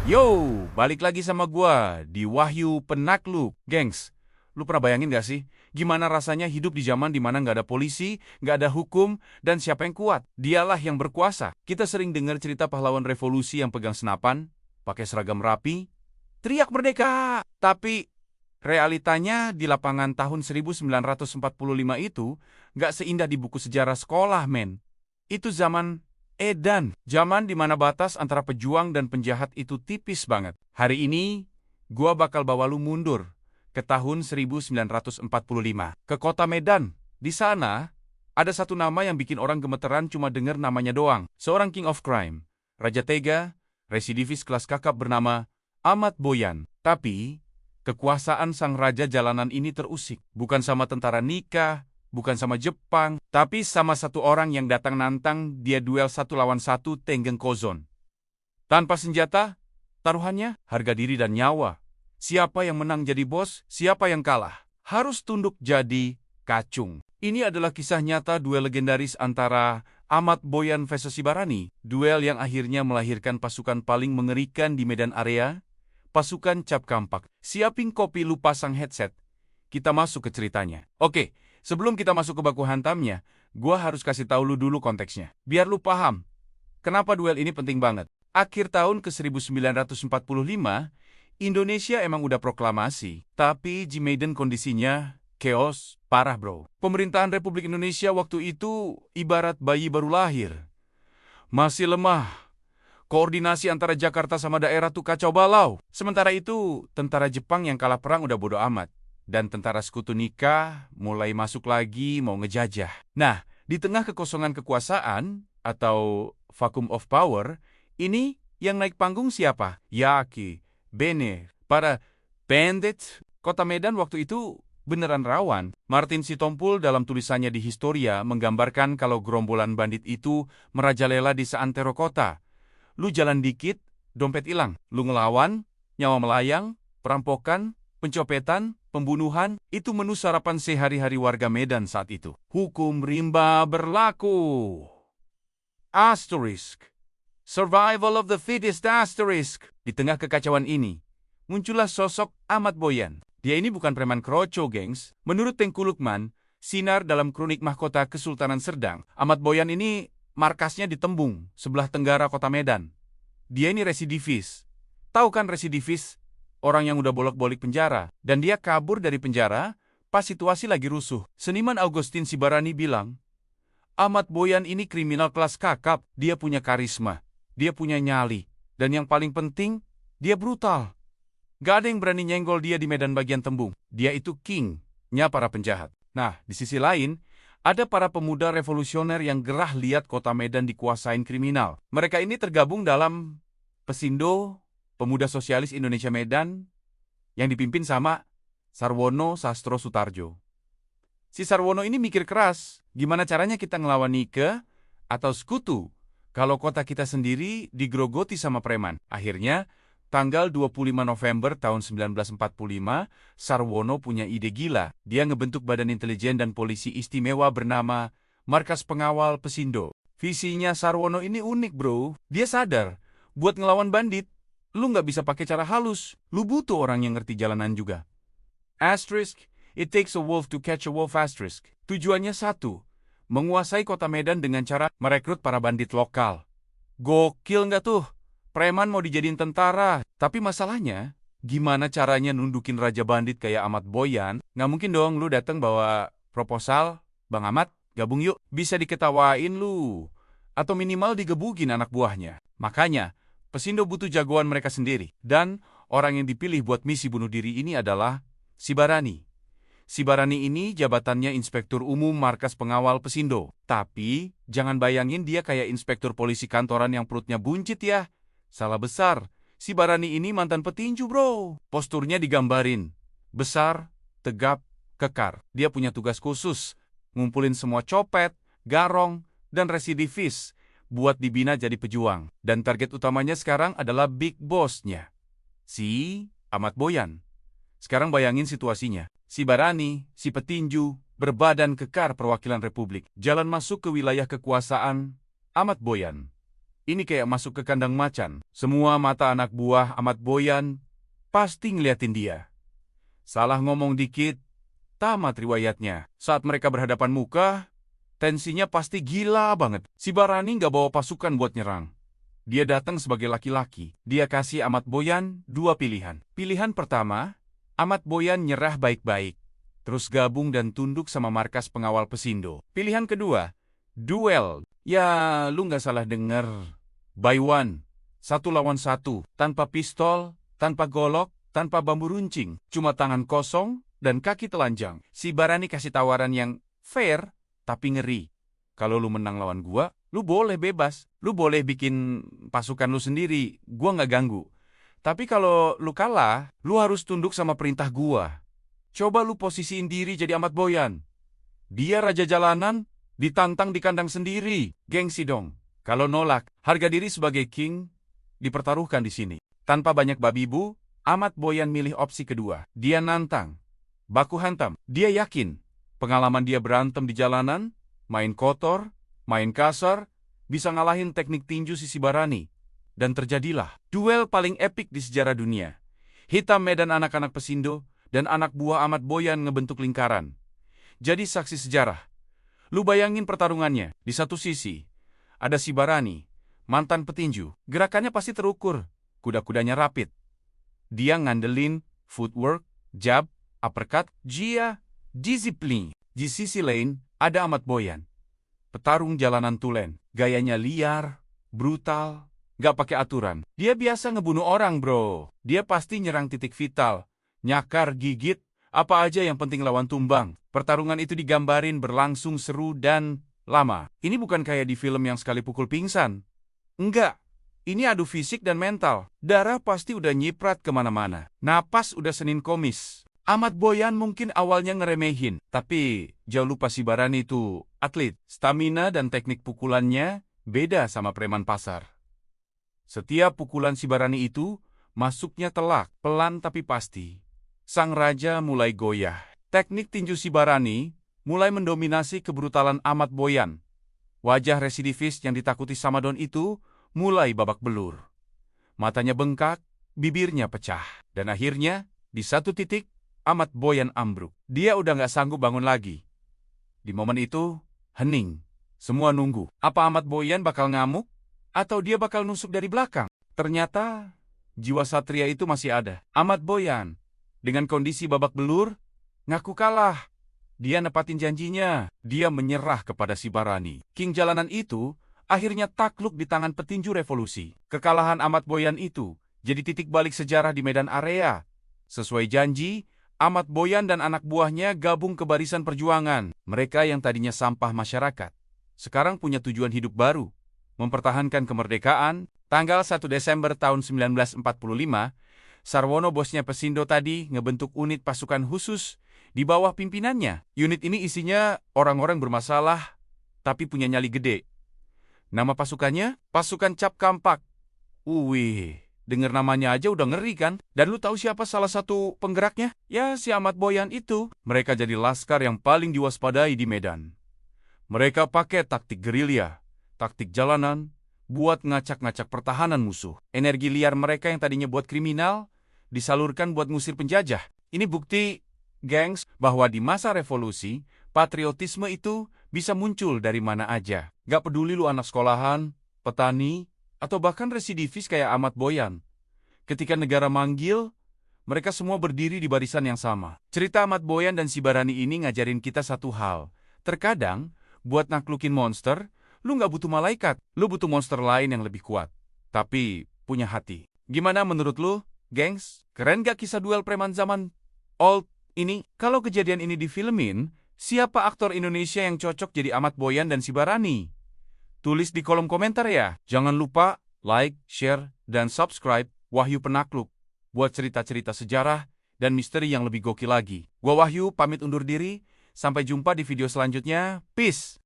Yo, balik lagi sama gua di Wahyu Penakluk. Gengs, lu pernah bayangin gak sih? Gimana rasanya hidup di zaman dimana nggak ada polisi, nggak ada hukum, dan siapa yang kuat? Dialah yang berkuasa. Kita sering dengar cerita pahlawan revolusi yang pegang senapan, pakai seragam rapi, teriak merdeka. Tapi realitanya di lapangan tahun 1945 itu nggak seindah di buku sejarah sekolah, men. Itu zaman Edan, zaman di mana batas antara pejuang dan penjahat itu tipis banget. Hari ini, gua bakal bawa lu mundur ke tahun 1945, ke kota Medan. Di sana, ada satu nama yang bikin orang gemeteran cuma denger namanya doang. Seorang king of crime, raja tega, residivis kelas kakap bernama Ahmad Boyan. Tapi, kekuasaan sang raja jalanan ini terusik. Bukan sama tentara nikah, bukan sama Jepang, tapi sama satu orang yang datang nantang dia duel 1 lawan 1 Tenggeng Kozon. Tanpa senjata, taruhannya harga diri dan nyawa. Siapa yang menang jadi bos, siapa yang kalah harus tunduk jadi kacung. Ini adalah kisah nyata duel legendaris antara Ahmad Boyan vs Sibarani, duel yang akhirnya melahirkan pasukan paling mengerikan di Medan area, pasukan Cap Kampak. Siapin kopi, lu pasang headset, kita masuk ke ceritanya. Oke. Sebelum kita masuk ke baku hantamnya, gua harus kasih tahu lu dulu konteksnya. Biar lu paham, kenapa duel ini penting banget. Akhir tahun ke 1945, Indonesia emang udah proklamasi, tapi di Medan kondisinya chaos parah, bro. Pemerintahan Republik Indonesia waktu itu ibarat bayi baru lahir. Masih lemah. Koordinasi antara Jakarta sama daerah tuh kacau balau. Sementara itu, tentara Jepang yang kalah perang udah bodo amat. Dan tentara sekutu nikah mulai masuk lagi mau ngejajah. Nah, di tengah kekosongan kekuasaan atau vacuum of power, ini yang naik panggung siapa? Yaki, Bene, para bandit. Kota Medan waktu itu beneran rawan. Martin Sitompul dalam tulisannya di Historia menggambarkan kalau gerombolan bandit itu merajalela di seantero kota. Lu jalan dikit, dompet hilang. Lu ngelawan, nyawa melayang, perampokan, pencopetan, pembunuhan, itu menu sarapan sehari-hari warga Medan saat itu. Hukum rimba berlaku. Asterisk. Survival of the fittest asterisk. Di tengah kekacauan ini, muncullah sosok Ahmad Boyan. Dia ini bukan preman kroco, gengs. Menurut Tengku Lukman, sinar dalam kronik mahkota Kesultanan Serdang, Ahmad Boyan ini markasnya di Tembung, sebelah tenggara kota Medan. Dia ini residivis. Tahu kan residivis? Orang yang udah bolak-balik penjara, dan dia kabur dari penjara pas situasi lagi rusuh. Seniman Augustin Sibarani bilang, Ahmad Boyan ini kriminal kelas kakap, dia punya karisma, dia punya nyali, dan yang paling penting, dia brutal. Gak ada yang berani nyenggol dia di Medan bagian Tembung. Dia itu king-nya para penjahat. Nah, di sisi lain, ada para pemuda revolusioner yang gerah lihat kota Medan dikuasain kriminal. Mereka ini tergabung dalam Pesindo, Pemuda Sosialis Indonesia Medan, yang dipimpin sama Sarwono Sastro Sutarjo. Si Sarwono ini mikir keras, gimana caranya kita ngelawan Nike atau sekutu kalau kota kita sendiri digrogoti sama preman. Akhirnya, tanggal 25 November tahun 1945, Sarwono punya ide gila. Dia ngebentuk badan intelijen dan polisi istimewa bernama Markas Pengawal Pesindo. Visinya Sarwono ini unik, bro. Dia sadar, buat ngelawan bandit, lu nggak bisa pakai cara halus. Lu butuh orang yang ngerti jalanan juga. Asterisk, it takes a wolf to catch a wolf asterisk. Tujuannya satu, menguasai kota Medan dengan cara merekrut para bandit lokal. Gokil nggak tuh? Preman mau dijadiin tentara. Tapi masalahnya, gimana caranya nundukin raja bandit kayak Ahmad Boyan? Nggak mungkin dong lu datang bawa proposal, Bang Ahmad, gabung yuk. Bisa diketawain lu. Atau minimal digebukin anak buahnya. Makanya, Pesindo butuh jagoan mereka sendiri. Dan orang yang dipilih buat misi bunuh diri ini adalah Sibarani. Sibarani ini jabatannya Inspektur Umum Markas Pengawal Pesindo. Tapi, jangan bayangin dia kayak inspektur polisi kantoran yang perutnya buncit ya. Salah besar. Sibarani ini mantan petinju, bro. Posturnya digambarin. Besar, tegap, kekar. Dia punya tugas khusus. Ngumpulin semua copet, garong, dan residivis buat dibina jadi pejuang. Dan target utamanya sekarang adalah big boss-nya, si Ahmad Boyan. Sekarang bayangin situasinya. Sibarani, si petinju, berbadan kekar perwakilan Republik, jalan masuk ke wilayah kekuasaan Ahmad Boyan. Ini kayak masuk ke kandang macan. Semua mata anak buah Ahmad Boyan pasti ngeliatin dia. Salah ngomong dikit, tamat riwayatnya. Saat mereka berhadapan muka, tensinya pasti gila banget. Si Barani nggak bawa pasukan buat nyerang. Dia datang sebagai laki-laki. Dia kasih Ahmad Boyan 2 pilihan. Pilihan pertama, Ahmad Boyan nyerah baik-baik, terus gabung dan tunduk sama markas pengawal Pesindo. Pilihan kedua, duel. Ya, lu nggak salah denger. By one, 1 lawan 1, tanpa pistol, tanpa golok, tanpa bambu runcing, cuma tangan kosong dan kaki telanjang. Si Barani kasih tawaran yang fair, tapi ngeri. Kalau lu menang lawan gua, lu boleh bebas. Lu boleh bikin pasukan lu sendiri, gua nggak ganggu. Tapi kalau lu kalah, lu harus tunduk sama perintah gua. Coba lu posisiin diri jadi Ahmad Boyan. Dia raja jalanan, ditantang di kandang sendiri. Gengsi dong. Kalau nolak, harga diri sebagai king dipertaruhkan di sini. Tanpa banyak babi bu, Ahmad Boyan milih opsi kedua. Dia nantang. Baku hantam. Dia yakin. Pengalaman dia berantem di jalanan, main kotor, main kasar, bisa ngalahin teknik tinju si Barani. Dan terjadilah duel paling epik di sejarah dunia. Hitam Medan anak-anak Pesindo dan anak buah Ahmad Boyan ngebentuk lingkaran. Jadi saksi sejarah. Lu bayangin pertarungannya. Di satu sisi, ada si Barani, mantan petinju. Gerakannya pasti terukur. Kuda-kudanya rapid. Dia ngandelin footwork, jab, uppercut, disiplin. Di sisi lain, ada Ahmad Boyan. Petarung jalanan tulen. Gayanya liar, brutal, gak pakai aturan. Dia biasa ngebunuh orang, bro. Dia pasti nyerang titik vital. Nyakar, gigit, apa aja yang penting lawan tumbang. Pertarungan itu digambarin berlangsung seru dan lama. Ini bukan kayak di film yang sekali pukul pingsan. Enggak. Ini adu fisik dan mental. Darah pasti udah nyiprat kemana-mana. Napas udah senin komis. Ahmad Boyan mungkin awalnya ngeremehin. Tapi jauh lupa si Barani itu atlet. Stamina dan teknik pukulannya beda sama preman pasar. Setiap pukulan si Barani itu masuknya telak, pelan tapi pasti. Sang raja mulai goyah. Teknik tinju si Barani mulai mendominasi kebrutalan Ahmad Boyan. Wajah residivis yang ditakuti Samadon itu mulai babak belur. Matanya bengkak, bibirnya pecah. Dan akhirnya, di satu titik, Ahmad Boyan ambruk. Dia udah gak sanggup bangun lagi. Di momen itu, hening. Semua nunggu. Apa Ahmad Boyan bakal ngamuk? Atau dia bakal nusuk dari belakang? Ternyata, jiwa satria itu masih ada. Ahmad Boyan, dengan kondisi babak belur, ngaku kalah. Dia nepatin janjinya. Dia menyerah kepada si Barani. King jalanan itu akhirnya takluk di tangan petinju revolusi. Kekalahan Ahmad Boyan itu jadi titik balik sejarah di medan area. Sesuai janji, Ahmad Boyan dan anak buahnya gabung ke barisan perjuangan. Mereka yang tadinya sampah masyarakat, sekarang punya tujuan hidup baru. Mempertahankan kemerdekaan. Tanggal 1 Desember tahun 1945, Sarwono bosnya Pesindo tadi ngebentuk unit pasukan khusus di bawah pimpinannya. Unit ini isinya orang-orang bermasalah, tapi punya nyali gede. Nama pasukannya? Pasukan Cap Kampak. Wih, denger namanya aja udah ngeri kan? Dan lu tahu siapa salah satu penggeraknya? Ya, si Ahmad Boyan itu. Mereka jadi laskar yang paling diwaspadai di Medan. Mereka pakai taktik gerilya, taktik jalanan, buat ngacak-ngacak pertahanan musuh. Energi liar mereka yang tadinya buat kriminal, disalurkan buat ngusir penjajah. Ini bukti, gengs, bahwa di masa revolusi, patriotisme itu bisa muncul dari mana aja. Gak peduli lu anak sekolahan, petani, atau bahkan residivis kayak Ahmad Boyan. Ketika negara manggil, mereka semua berdiri di barisan yang sama. Cerita Ahmad Boyan dan si Barani ini ngajarin kita satu hal. Terkadang, buat naklukin monster, lu gak butuh malaikat. Lu butuh monster lain yang lebih kuat, tapi punya hati. Gimana menurut lu, gengs? Keren gak kisah duel preman zaman old ini? Kalau kejadian ini difilmin, siapa aktor Indonesia yang cocok jadi Ahmad Boyan dan si Barani? Tulis di kolom komentar ya. Jangan lupa like, share, dan subscribe Wahyu Penakluk buat cerita-cerita sejarah dan misteri yang lebih gokil lagi. Gua Wahyu pamit undur diri. Sampai jumpa di video selanjutnya. Peace!